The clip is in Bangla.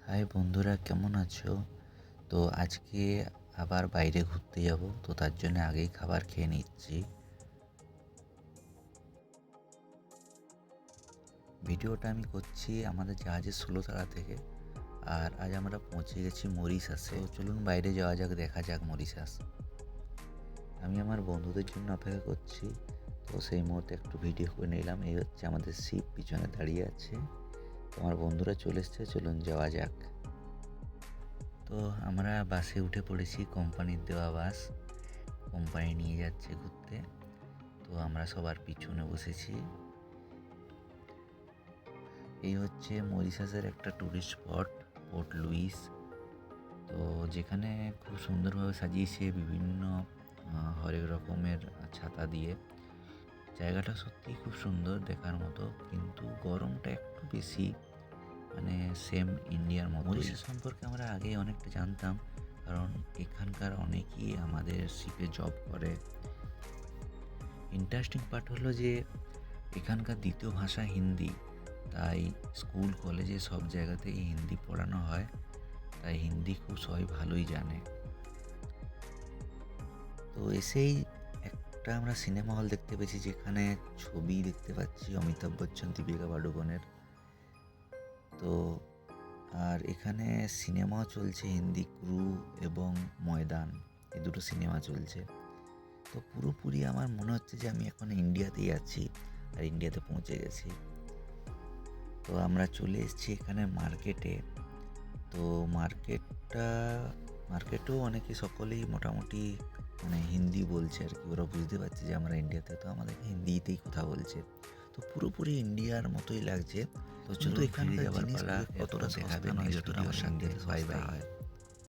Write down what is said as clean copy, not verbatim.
হাই বন্ধুরা, কেমন আছো? তো আজকে আবার বাইরে ঘুরতে যাব, তো তার জন্য আগেই খাবার খেয়ে নিচ্ছি। ভিডিওটা আমি করছি আমাদের জাহাজের ষোলোতলা থেকে। আর আজ আমরা পৌঁছে গেছি মরিশাসে। তো চলুন বাইরে যাওয়া যাক, দেখা যাক মরিশাস। আমি আমার বন্ধুদের জন্য অপেক্ষা করছি, তো সেই মুহূর্তে একটু ভিডিও করে নিলাম। এই হচ্ছে আমাদের শিপ, পিছনে দাঁড়িয়ে আছে। তো আমার বন্ধুরা চলে এসছে, চলুন যাওয়া যাক। তো আমরা বাসে উঠে পড়েছি, কোম্পানির দেওয়া বাস। কোম্পানি নিয়ে যাচ্ছে ঘুরতে। তো আমরা সবার পিছনে বসেছি। এই হচ্ছে মরিশাসের একটা টুরিস্ট স্পট, পোর্ট লুইস। তো যেখানে খুব সুন্দরভাবে সাজিয়েছে বিভিন্ন হরেক রকমের ছাতা দিয়ে। জায়গাটা সত্যিই খুব সুন্দর দেখার মতো, কিন্তু গরমটা একটু বেশি, মানে সেম ইন্ডিয়ার মতো। মরিশাস সম্পর্কে আমরা আগে অনেকটা জানতাম, কারণ এখানকার অনেকেই আমাদের শিপে জব করে। ইন্টারেস্টিং পার্ট হলো যে এখানকার দ্বিতীয় ভাষা হিন্দি, তাই স্কুল কলেজে সব জায়গাতেই হিন্দি পড়ানো হয়, তাই হিন্দি খুব সবাই ভালোই জানে। তো এসেই একটা আমরা সিনেমা হল দেখতে পেয়েছি, যেখানে ছবি দেখতে পাচ্ছি অমিতাভ বচ্চন, দীপিকা পাডুকোনের। তো আর এখানে সিনেমাও চলছে, হিন্দি ক্রু এবং ময়দান, এই দুটো সিনেমা চলছে। তো পুরোপুরি আমার মনে হচ্ছে যে আমি এখন ইন্ডিয়াতেই আছি আর ইন্ডিয়াতে পৌঁছে গেছি। তো আমরা চলে এসেছি এখানে মার্কেটে। তো মার্কেটেও অনেকে সকলেই মোটামুটি মানে হিন্দি বলছে আর কি। ওরা বুঝতে পারছে যে আমরা ইন্ডিয়াতে, তো আমাদের হিন্দিতেই কথা বলছে। তো পুরোপুরি ইন্ডিয়ার মতোই লাগছে। তো চলো এখানে যাওয়ার পালা, কতটা সস্তা নয় যতটা আমার ইন্ডিয়াতে সস্তা হয়।